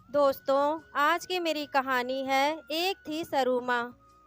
दोस्तों, आज की मेरी कहानी है एक थी सरूमा।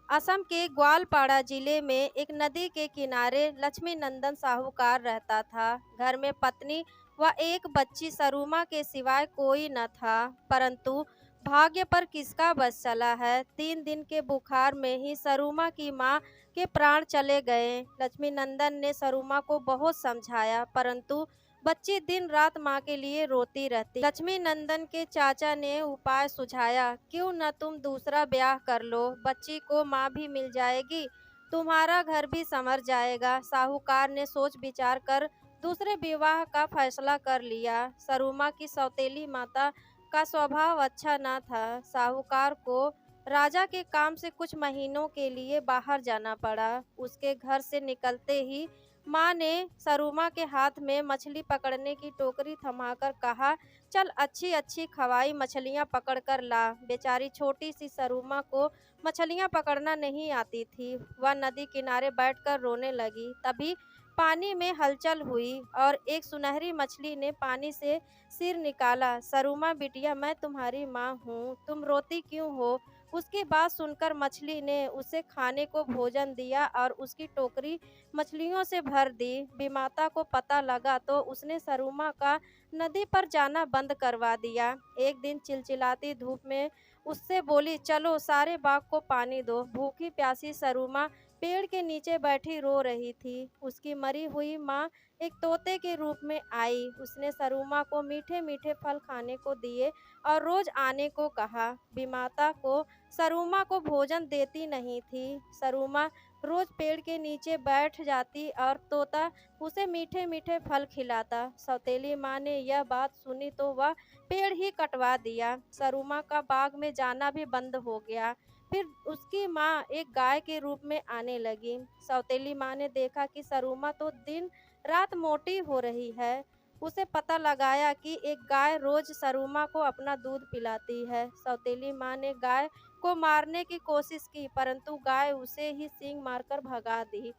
असम के ग्वालपाड़ा जिले में एक नदी के किनारे लक्ष्मी नंदन साहूकार रहता था। घर में पत्नी व एक बच्ची सरूमा के सिवाय कोई न था। परंतु भाग्य पर किसका बस चला है, 3 दिन के बुखार में ही सरूमा की माँ के प्राण चले गए। लक्ष्मी नंदन ने सरूमा को बहुत समझाया, परंतु बच्ची दिन रात माँ के लिए रोती रहती। लक्ष्मी नंदन के चाचा ने उपाय सुझाया, क्यों न तुम दूसरा ब्याह कर लो, बच्ची को माँ भी मिल जाएगी, तुम्हारा घर भी संवर जाएगा। साहूकार ने सोच विचार कर दूसरे विवाह का फैसला कर लिया। सरूमा की सौतेली माता का स्वभाव अच्छा न था। साहूकार को राजा के काम से कुछ महीनों के लिए बाहर जाना पड़ा। उसके घर से निकलते ही माँ ने सरूमा के हाथ में मछली पकड़ने की टोकरी थमाकर कहा, चल अच्छी अच्छी खवाई मछलियाँ पकड़ कर ला। बेचारी छोटी सी सरूमा को मछलियाँ पकड़ना नहीं आती थी। वह नदी किनारे बैठकर रोने लगी। तभी पानी में हलचल हुई और एक सुनहरी मछली ने पानी से सिर निकाला। सरूमा बिटिया, मैं तुम्हारी माँ हूँ, तुम रोती क्यों हो? उसकी बात सुनकर मछली ने उसे खाने को भोजन दिया और उसकी टोकरी मछलियों से भर दी। विमाता को पता लगा तो उसने सरूमा का नदी पर जाना बंद करवा दिया। एक दिन चिलचिलाती धूप में उससे बोली, चलो सारे बाग को पानी दो। भूखी प्यासी सरूमा पेड़ के नीचे बैठी रो रही थी। उसकी मरी हुई माँ एक तोते के रूप में आई। उसने सरूमा को मीठे मीठे फल खाने को दिए और रोज आने को कहा। विमाता को सरूमा को भोजन देती नहीं थी। सरूमा रोज पेड़ के नीचे बैठ जाती और तोता उसे मीठे मीठे फल खिलाता। सौतेली माँ ने यह बात सुनी तो वह पेड़ ही कटवा दिया। सरूमा का बाग में जाना भी बंद हो गया। फिर उसकी माँ एक गाय के रूप में आने लगी। सौतेली माँ ने देखा कि सरूमा तो दिन रात मोटी हो रही है। उसे पता लगाया कि एक गाय रोज सरूमा को अपना दूध पिलाती है। सौतेली माँ ने गाय को मारने की कोशिश की, परंतु गाय उसे ही सींग मारकर भगा दी।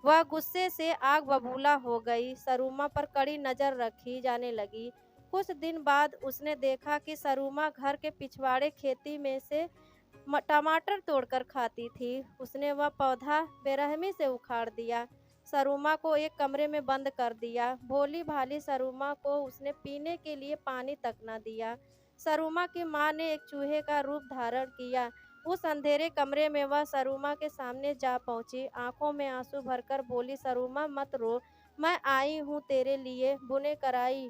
वह गुस्से से आग बबूला हो गई। सरूमा पर कड़ी नजर रखी जाने लगी। कुछ दिन बाद उसने देखा कि सरूमा घर के पिछवाड़े खेती में से टमाटर तोड़कर खाती थी। उसने वह पौधा बेरहमी से उखाड़ दिया। सरूमा को एक कमरे में बंद कर दिया। भोली भाली सरूमा को उसने पीने के लिए पानी तक न दिया। सरूमा की माँ ने एक चूहे का रूप धारण किया। उस अंधेरे कमरे में वह सरूमा के सामने जा पहुंची। आंखों में आंसू भरकर बोली, सरूमा मत रो, मैं आई हूँ तेरे लिए बुने कराई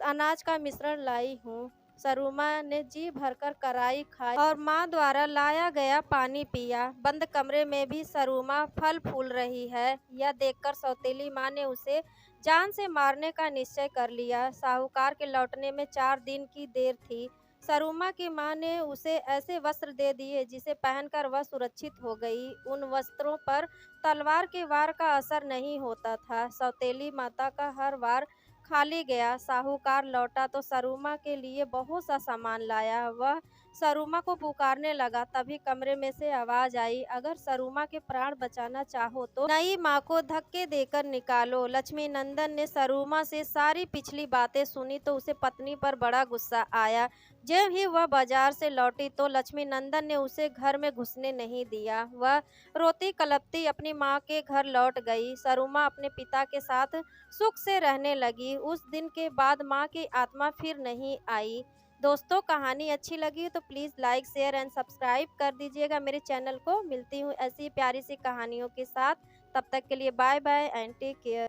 अनाज का मिश्रण लाई हूँ। सरूमा ने जी भरकर कराई खाई और माँ द्वारा लाया गया पानी पिया। बंद कमरे में भी सरूमा फल फूल रही है। यह देखकर सौतेली माँ ने उसे जान से मारने का निश्चय कर लिया। साहूकार के लौटने में 4 दिन की देर थी। सरूमा की माँ ने उसे ऐसे वस्त्र दे दिए जिसे पहनकर वह सुरक्षित हो गई। उन वस्त्रों पर तलवार के वार का असर नहीं होता था। सौतेली माता का हर वार खाली गया। साहूकार लौटा तो सरूमा के लिए बहुत सा सामान लाया। वह सरूमा को पुकारने लगा। तभी कमरे में से आवाज आई, अगर सरूमा के प्राण बचाना चाहो तो नई माँ को धक्के देकर निकालो। लक्ष्मी नंदन ने सरूमा से सारी पिछली बातें सुनी तो उसे पत्नी पर बड़ा गुस्सा आया। जब ही वह बाजार से लौटी तो लक्ष्मी नंदन ने उसे घर में घुसने नहीं दिया। वह रोती कलपती अपनी माँ के घर लौट गई। सरूमा अपने पिता के साथ सुख से रहने लगी। उस दिन के बाद माँ की आत्मा फिर नहीं आई। दोस्तों, कहानी अच्छी लगी तो please like share and subscribe कर दीजिएगा मेरे चैनल को। मिलती हूँ ऐसी प्यारी सी कहानियों के साथ। तब तक के लिए bye bye and take care.